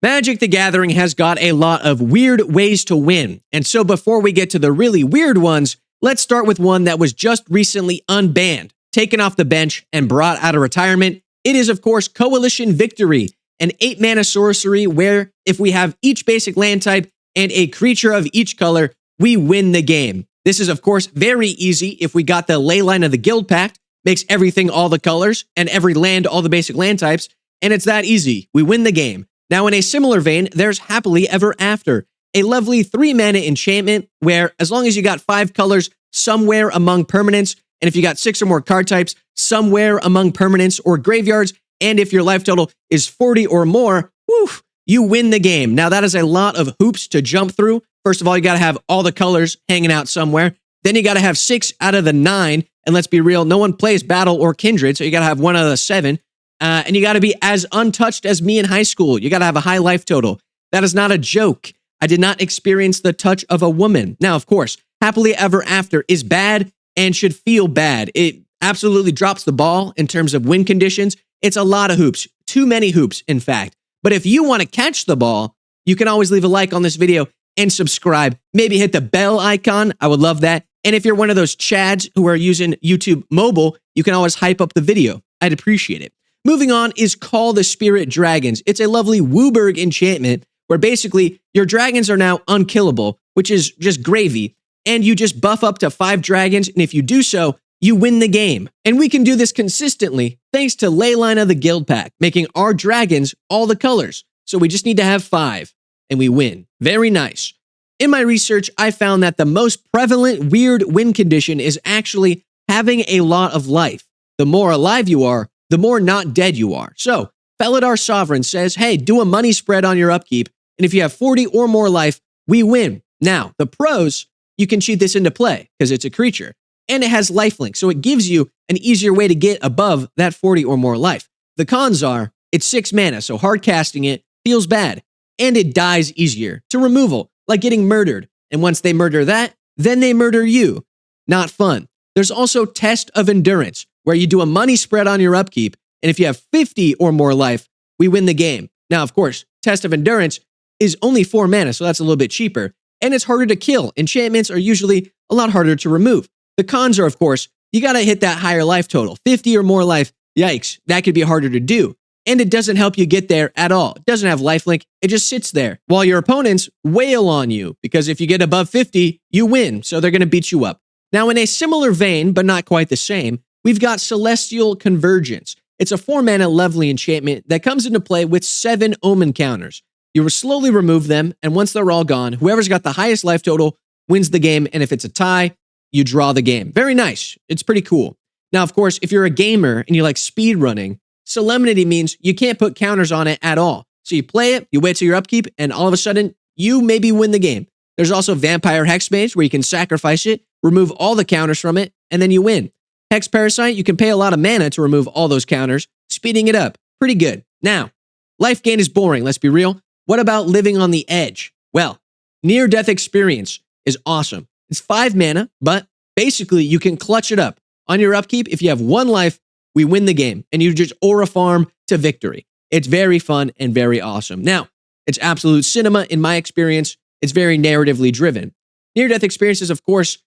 Magic the Gathering has got a lot of weird ways to win. And so before we get to the really weird ones, let's start with one that was just recently unbanned, taken off the bench, and brought out of retirement. It is, of course, Coalition Victory, an 8-mana sorcery where if we have each basic land type and a creature of each color, we win the game. This is, of course, very easy if we got the Leyline of the Guild Pact, makes everything all the colors and every land all the basic land types, and it's that easy. We win the game. Now, in a similar vein, there's Happily Ever After, a lovely 3-mana enchantment where as long as you got 5 colors somewhere among permanents, and if you got 6 or more card types somewhere among permanents or graveyards, and if your life total is 40 or more, woof, you win the game. Now, that is a lot of hoops to jump through. First of all, you got to have all the colors hanging out somewhere. Then you got to have 6 out of the 9. And let's be real, no one plays Battle or Kindred, so you got to have 1 out of the 7. And you got to be as untouched as me in high school. You got to have a high life total. That is not a joke. I did not experience the touch of a woman. Now, of course, Happily Ever After is bad and should feel bad. It absolutely drops the ball in terms of win conditions. It's a lot of hoops. Too many hoops, in fact. But if you want to catch the ball, you can always leave a like on this video and subscribe. Maybe hit the bell icon. I would love that. And if you're one of those chads who are using YouTube mobile, you can always hype up the video. I'd appreciate it. Moving on is Call the Spirit Dragons. It's a lovely Wooburg enchantment where basically your dragons are now unkillable, which is just gravy. And you just buff up to 5 dragons. And if you do so, you win the game. And we can do this consistently thanks to Leyline of the Guild Pact, making our dragons all the colors. So we just need to have 5 and we win. Very nice. In my research, I found that the most prevalent weird win condition is actually having a lot of life. The more alive you are, the more not dead you are. So, Felidar Sovereign says, hey, do a money spread on your upkeep, and if you have 40 or more life, we win. Now, the pros, you can cheat this into play because it's a creature, and it has lifelink, so it gives you an easier way to get above that 40 or more life. The cons are, it's 6 mana, so hard casting it feels bad, and it dies easier to removal, like getting murdered. And once they murder that, then they murder you. Not fun. There's also Test of Endurance, where you do a money spread on your upkeep, and if you have 50 or more life, we win the game. Now, of course, Test of Endurance is only 4 mana, so that's a little bit cheaper, and it's harder to kill. Enchantments are usually a lot harder to remove. The cons are, of course, you gotta hit that higher life total. 50 or more life, yikes, that could be harder to do. And it doesn't help you get there at all. It doesn't have lifelink, it just sits there, while your opponents wail on you, because if you get above 50, you win, so they're gonna beat you up. Now, in a similar vein, but not quite the same, we've got Celestial Convergence. It's a 4-mana lovely enchantment that comes into play with 7 omen counters. You will slowly remove them, and once they're all gone, whoever's got the highest life total wins the game, and if it's a tie, you draw the game. Very nice. It's pretty cool. Now, of course, if you're a gamer and you like speed running, Solemnity means you can't put counters on it at all. So you play it, you wait till your upkeep, and all of a sudden, you maybe win the game. There's also Vampire Hexmage, where you can sacrifice it, remove all the counters from it, and then you win. Hex Parasite, you can pay a lot of mana to remove all those counters, speeding it up. Pretty good. Now, life gain is boring, let's be real. What about Living on the Edge? Well, Near Death Experience is awesome. It's 5 mana, but basically you can clutch it up. On your upkeep, if you have 1 life, we win the game, and you just aura farm to victory. It's very fun and very awesome. Now, it's absolute cinema in my experience. It's very narratively driven. Near-death experience is, of course,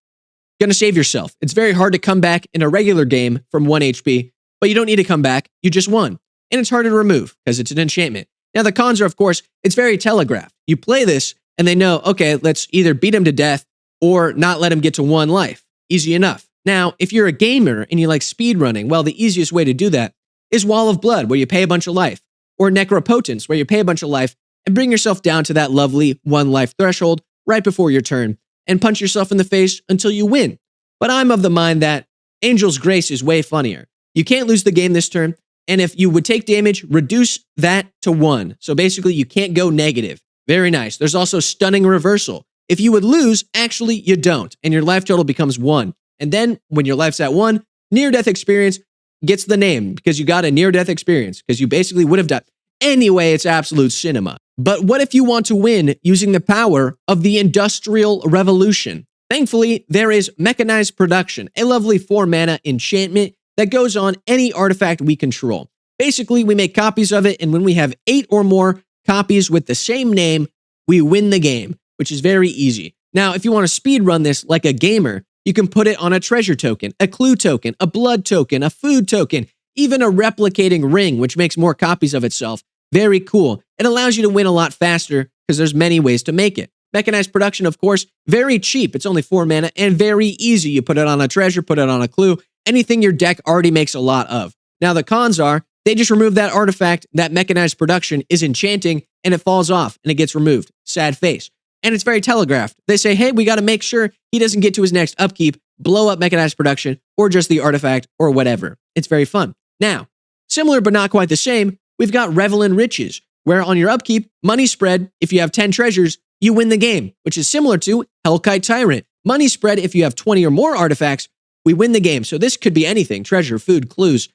going to save yourself. It's very hard to come back in a regular game from 1 HP, but you don't need to come back. You just won. And it's harder to remove because it's an enchantment. Now, the cons are, of course, it's very telegraphed. You play this, and they know, okay, let's either beat him to death or not let him get to 1 life. Easy enough. Now, if you're a gamer and you like speedrunning, well, the easiest way to do that is Wall of Blood, where you pay a bunch of life, or Necropotence, where you pay a bunch of life and bring yourself down to that lovely 1 life threshold right before your turn, and punch yourself in the face until you win. But I'm of the mind that Angel's Grace is way funnier. You can't lose the game this turn, and if you would take damage, reduce that to 1. So basically, you can't go negative. Very nice. There's also Stunning Reversal. If you would lose, actually, you don't, and your life total becomes 1. And then, when your life's at 1, Near-Death Experience gets the name because you got a near-death experience, because you basically would have died. Anyway, it's absolute cinema. But what if you want to win using the power of the Industrial Revolution? Thankfully, there is Mechanized Production, a lovely 4-mana enchantment that goes on any artifact we control. Basically, we make copies of it, and when we have 8 or more copies with the same name, we win the game, which is very easy. Now, if you want to speed run this like a gamer, you can put it on a treasure token, a clue token, a blood token, a food token, even a replicating ring, which makes more copies of itself. Very cool. It allows you to win a lot faster because there's many ways to make it. Mechanized production, of course, very cheap. It's only 4 mana and very easy. You put it on a treasure, put it on a clue, anything your deck already makes a lot of. Now, the cons are they just remove that artifact. That mechanized production is enchanting and it falls off and it gets removed. Sad face. And it's very telegraphed. They say, hey, we got to make sure he doesn't get to his next upkeep, blow up mechanized production, or just the artifact, or whatever. It's very fun. Now, similar but not quite the same, we've got Revel in Riches, where on your upkeep, money spread, if you have 10 treasures, you win the game, which is similar to Hellkite Tyrant. Money spread, if you have 20 or more artifacts, we win the game. So this could be anything, treasure, food, clues,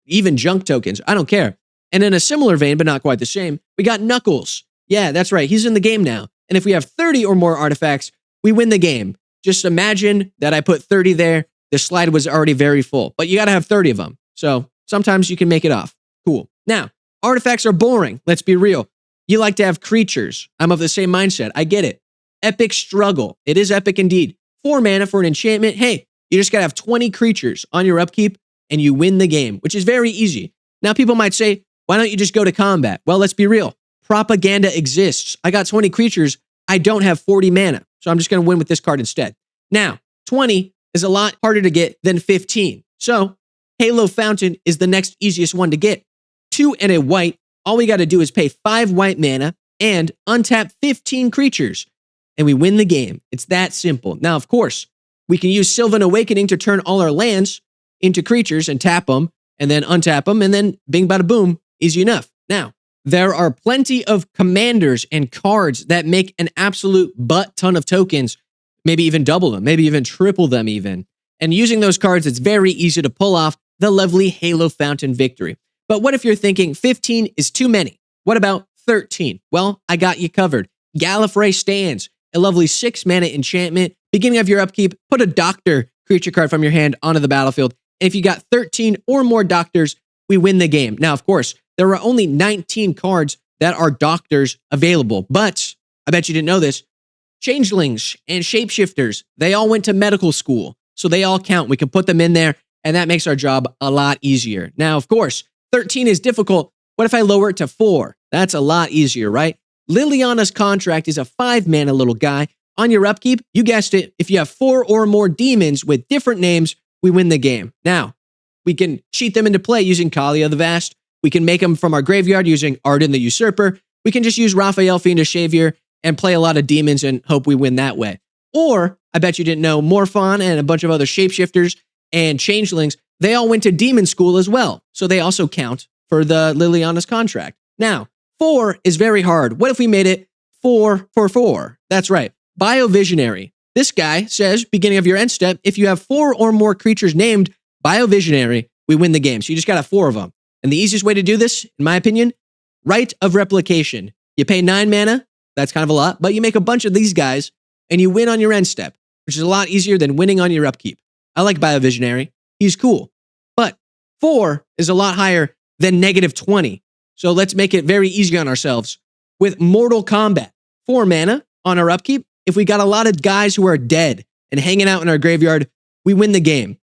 even junk tokens, I don't care. And in a similar vein, but not quite the same, we got Knuckles. Yeah, that's right, he's in the game now. And if we have 30 or more artifacts, we win the game. Just imagine that I put 30 there. The slide was already very full, but you got to have 30 of them. So sometimes you can make it off. Cool. Now, artifacts are boring. Let's be real. You like to have creatures. I'm of the same mindset. I get it. Epic struggle. It is epic indeed. 4 mana for an enchantment. Hey, you just got to have 20 creatures on your upkeep and you win the game, which is very easy. Now, people might say, why don't you just go to combat? Well, let's be real. Propaganda exists. I got 20 creatures. I don't have 40 mana. So I'm just going to win with this card instead. Now, 20 is a lot harder to get than 15. So Halo Fountain is the next easiest one to get. 2 and a white. All we got to do is pay 5 white mana and untap 15 creatures. And we win the game. It's that simple. Now, of course, we can use Sylvan Awakening to turn all our lands into creatures and tap them and then untap them and then bing bada boom, easy enough. Now, there are plenty of commanders and cards that make an absolute butt ton of tokens, maybe even double them, maybe even triple them even. And using those cards, it's very easy to pull off the lovely Halo Fountain victory. But what if you're thinking 15 is too many? What about 13? Well, I got you covered. Gallifrey Stands, a lovely 6 mana enchantment. Beginning of your upkeep, put a Doctor creature card from your hand onto the battlefield. And if you got 13 or more Doctors, we win the game. Now, of course, there are only 19 cards that are Doctors available. But I bet you didn't know this. Changelings and Shapeshifters, they all went to medical school. So they all count. We can put them in there, and that makes our job a lot easier. Now, of course, 13 is difficult. What if I lower it to 4? That's a lot easier, right? Liliana's Contract is a 5 mana little guy. On your upkeep, you guessed it, if you have 4 or more demons with different names, we win the game. Now, we can cheat them into play using Kalia the Vast. We can make them from our graveyard using Arden the Usurper. We can just use Raphael Fiendish Savior and play a lot of demons and hope we win that way. Or, I bet you didn't know, Morphon and a bunch of other shapeshifters and changelings, they all went to demon school as well. So they also count for the Liliana's Contract. Now, 4 is very hard. What if we made it 4 for 4? That's right. Biovisionary. This guy says, beginning of your end step, if you have 4 or more creatures named Biovisionary, we win the game. So you just got to have 4 of them. And the easiest way to do this, in my opinion, Rite of Replication. You pay 9 mana, that's kind of a lot, but you make a bunch of these guys and you win on your end step, which is a lot easier than winning on your upkeep. I like Biovisionary. He's cool. But 4 is a lot higher than -20. So let's make it very easy on ourselves with Mortal Kombat. 4 mana on our upkeep. If we got a lot of guys who are dead and hanging out in our graveyard, we win the game.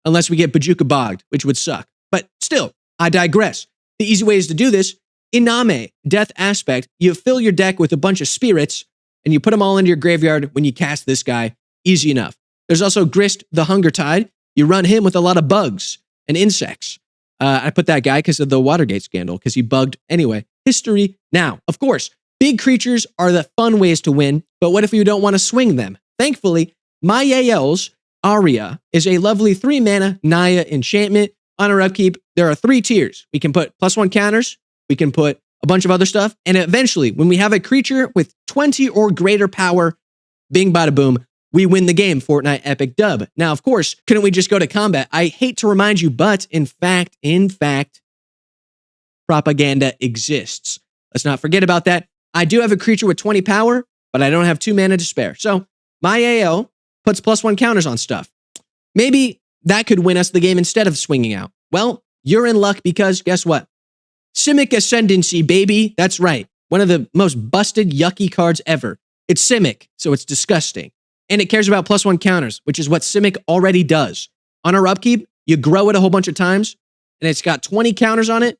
Unless we get Bajuka bogged, which would suck. But still, I digress. The easy way is to do this. Iname, Death Aspect. You fill your deck with a bunch of spirits and you put them all into your graveyard when you cast this guy. Easy enough. There's also Grist the Hunger Tide. You run him with a lot of bugs and insects. I put that guy because of the Watergate scandal, because he bugged anyway. History. Now, of course, big creatures are the fun ways to win, but what if you don't want to swing them? Thankfully, Mayael's Aria is a lovely 3 mana Naya enchantment. On our upkeep, there are 3 tiers. We can put +1 counters, we can put a bunch of other stuff, and eventually, when we have a creature with 20 or greater power, bing bada boom, we win the game, Fortnite Epic Dub. Now, of course, couldn't we just go to combat? I hate to remind you, but in fact, propaganda exists. Let's not forget about that. I do have a creature with 20 power, but I don't have 2 mana to spare. So my AO puts +1 counters on stuff. Maybe that could win us the game instead of swinging out. Well, you're in luck because guess what? Simic Ascendancy, baby. That's right. One of the most busted, yucky cards ever. It's Simic, so it's disgusting. And it cares about +1 counters, which is what Simic already does. On our upkeep, you grow it a whole bunch of times, and it's got 20 counters on it.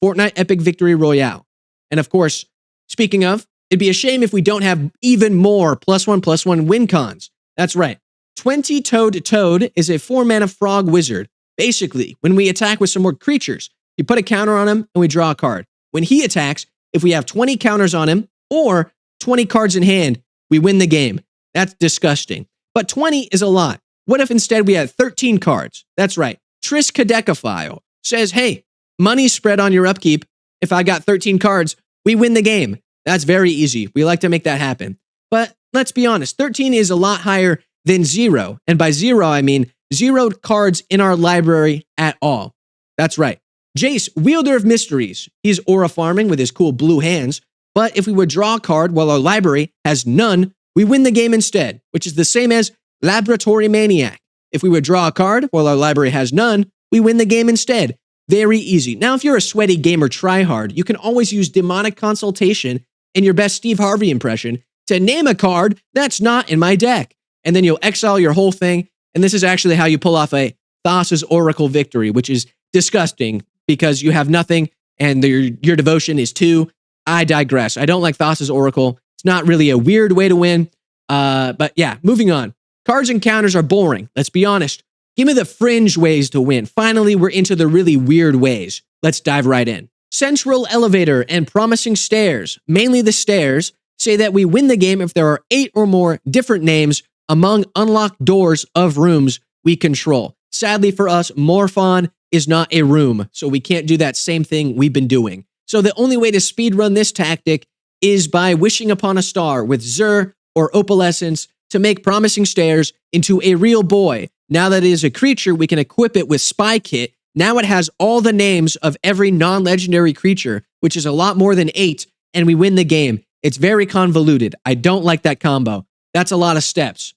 Fortnite Epic Victory Royale. And of course, speaking of, it'd be a shame if we don't have even more +1/+1 win cons. That's right. 20-Toed Toad is a 4-mana frog wizard. Basically, when we attack with some more creatures, you put a counter on him and we draw a card. When he attacks, if we have 20 counters on him or 20 cards in hand, we win the game. That's disgusting. But 20 is a lot. What if instead we had 13 cards? That's right. Triskaidekaphile says, hey, money spread on your upkeep. If I got 13 cards, we win the game. That's very easy. We like to make that happen. But let's be honest, 13 is a lot higher than 0. And by 0, I mean 0 cards in our library at all. That's right. Jace, Wielder of Mysteries. He's aura farming with his cool blue hands. But if we would draw a card while our library has none, we win the game instead, which is the same as Laboratory Maniac. If we would draw a card while our library has none, we win the game instead. Very easy. Now, if you're a sweaty gamer tryhard, you can always use Demonic Consultation and your best Steve Harvey impression to name a card that's not in my deck. And then you'll exile your whole thing. And this is actually how you pull off a Thassa's Oracle victory, which is disgusting because you have nothing and your devotion is 2. I digress. I don't like Thassa's Oracle. It's not really a weird way to win. But yeah, moving on. Cards and counters are boring. Let's be honest. Give me the fringe ways to win. Finally, we're into the really weird ways. Let's dive right in. Central Elevator and Promising Stairs, mainly the stairs, say that we win the game if there are 8 or more different names among unlocked doors of rooms we control. Sadly for us, Morphon is not a room, so we can't do that same thing we've been doing. So the only way to speedrun this tactic is by wishing upon a star with Zur or Opalescence to make Promising Stairs into a real boy. Now that it is a creature, we can equip it with Spy Kit. Now it has all the names of every non-legendary creature, which is a lot more than 8, and we win the game. It's very convoluted. I don't like that combo. That's a lot of steps.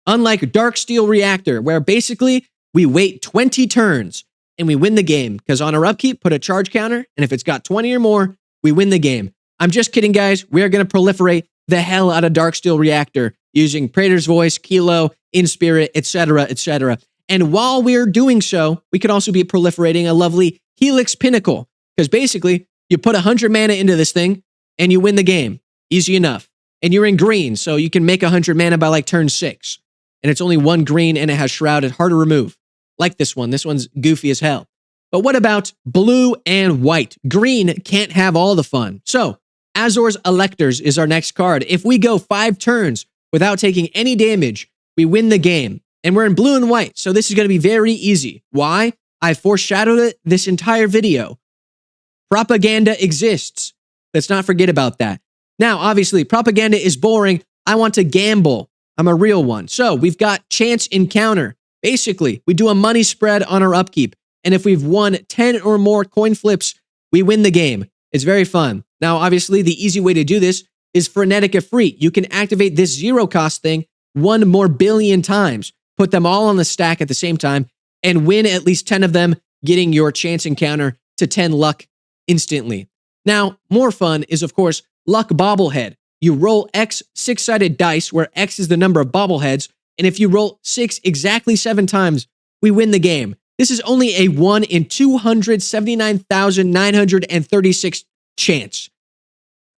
Unlike Darksteel Reactor, where basically we wait 20 turns and we win the game, because on our upkeep, put a charge counter, and if it's got 20 or more, we win the game. I'm just kidding, guys. We are going to proliferate the hell out of Darksteel Reactor using Praetor's Voice, Kilo, Inspirit, etc., etc. And while we're doing so, we could also be proliferating a lovely Helix Pinnacle, because basically, you put 100 mana into this thing, and you win the game. Easy enough. And you're in green, so you can make 100 mana by like turn 6. And it's only 1 green, and it has Shrouded, hard to remove. Like this one. This one's goofy as hell. But what about blue and white? Green can't have all the fun. So, Azor's Electors is our next card. If we go 5 turns without taking any damage, we win the game. And we're in blue and white, so this is going to be very easy. Why? I foreshadowed it this entire video. Propaganda exists. Let's not forget about that. Now, obviously, propaganda is boring. I want to gamble. I'm a real one. So we've got Chance Encounter. Basically, we do a money spread on our upkeep. And if we've won 10 or more coin flips, we win the game. It's very fun. Now, obviously, the easy way to do this is Frenetic Efreet. You can activate this 0 cost thing 1 more billion times. Put them all on the stack at the same time and win at least 10 of them, getting your Chance Encounter to 10 luck instantly. Now, more fun is, of course, Luck Bobblehead. You roll X 6-sided dice, where X is the number of bobbleheads, and if you roll 6 exactly 7 times, we win the game. This is only a 1 in 279,936 chance.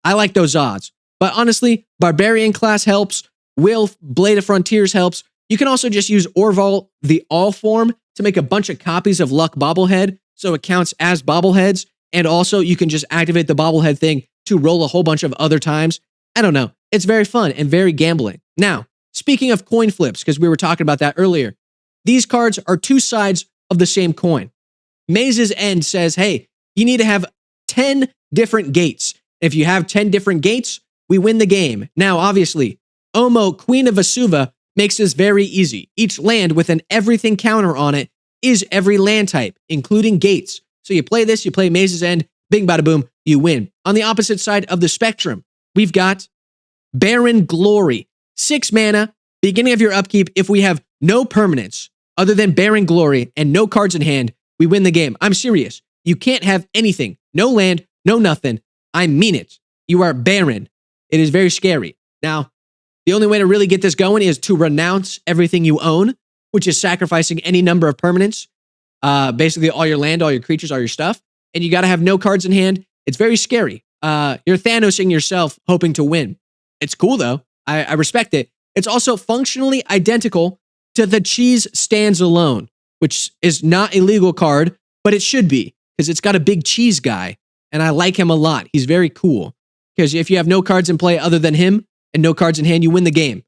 I like those odds. But honestly, Barbarian class helps. Will Blade of Frontiers helps. You can also just use Orval the All form to make a bunch of copies of Luck Bobblehead, so it counts as bobbleheads. And also, you can just activate the bobblehead thing to roll a whole bunch of other times. I don't know. It's very fun and very gambling. Now, speaking of coin flips, because we were talking about that earlier, these cards are 2 sides of the same coin. Maze's End says, hey, you need to have 10 different gates. If you have 10 different gates, we win the game. Now, obviously, Omo, Queen of Vesuva, makes this very easy. Each land with an everything counter on it is every land type, including gates. So you play this, you play Maze's End, bing bada boom, you win. On the opposite side of the spectrum, we've got Barren Glory. 6 mana, beginning of your upkeep. If we have no permanents other than Barren Glory and no cards in hand, we win the game. I'm serious. You can't have anything. No land, no nothing. I mean it. You are barren. It is very scary. Now, the only way to really get this going is to renounce everything you own, which is sacrificing any number of permanents, basically all your land, all your creatures, all your stuff. And you got to have no cards in hand. It's very scary. You're Thanosing yourself hoping to win. It's cool, though. I respect it. It's also functionally identical to the Cheese Stands Alone, which is not a legal card, but it should be because it's got a big cheese guy. And I like him a lot. He's very cool because if you have no cards in play other than him and no cards in hand, you win the game.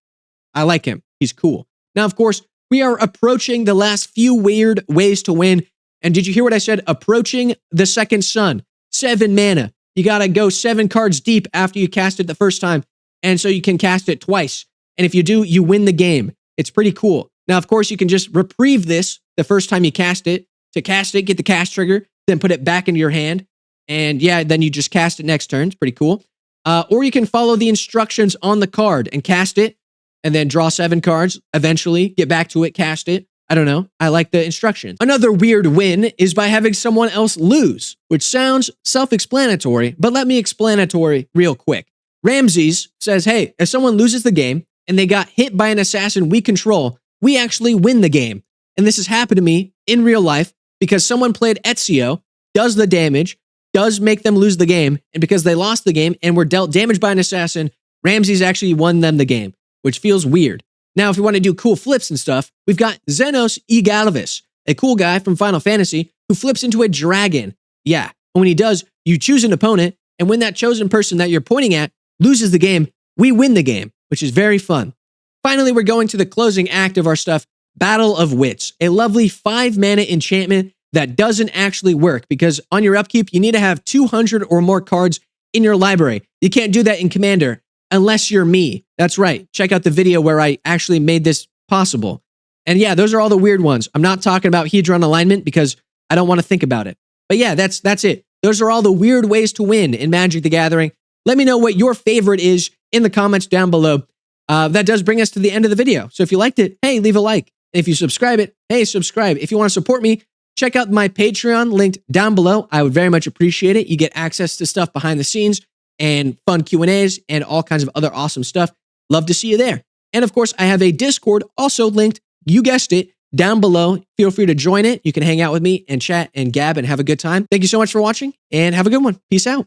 I like him. He's cool. Now, of course, we are approaching the last few weird ways to win. And did you hear what I said? Approaching the second sun. 7 mana. You got to go 7 cards deep after you cast it the first time. And so you can cast it twice. And if you do, you win the game. It's pretty cool. Now, of course, you can just reprieve this the first time you cast it. To cast it, get the cast trigger, then put it back into your hand. And yeah, then you just cast it next turn. It's pretty cool. Or you can follow the instructions on the card and cast it, and then draw 7 cards, eventually get back to it, cast it. I don't know. I like the instructions. Another weird win is by having someone else lose, which sounds self-explanatory, but let me explanatory real quick. Ramses says, hey, if someone loses the game and they got hit by an assassin we control, we actually win the game. And this has happened to me in real life because someone played Ezio, does the damage, does make them lose the game, and because they lost the game and were dealt damage by an assassin, Ramses actually won them the game, which feels weird. Now, if you want to do cool flips and stuff, we've got Xenos E. Galvis, a cool guy from Final Fantasy who flips into a dragon. Yeah, and when he does, you choose an opponent, and when that chosen person that you're pointing at loses the game, we win the game, which is very fun. Finally, we're going to the closing act of our stuff, Battle of Wits, a lovely 5-mana enchantment that doesn't actually work because on your upkeep, you need to have 200 or more cards in your library. You can't do that in Commander unless you're me. That's right. Check out the video where I actually made this possible. And yeah, those are all the weird ones. I'm not talking about Hedron alignment because I don't want to think about it. But yeah, that's it. Those are all the weird ways to win in Magic the Gathering. Let me know what your favorite is in the comments down below. That does bring us to the end of the video. So if you liked it, hey, leave a like. And if you subscribe it, hey, subscribe. If you want to support me, check out my Patreon linked down below. I would very much appreciate it. You get access to stuff behind the scenes and fun Q&As and all kinds of other awesome stuff. Love to see you there. And of course, I have a Discord also linked, you guessed it, down below. Feel free to join it. You can hang out with me and chat and gab and have a good time. Thank you so much for watching and have a good one. Peace out.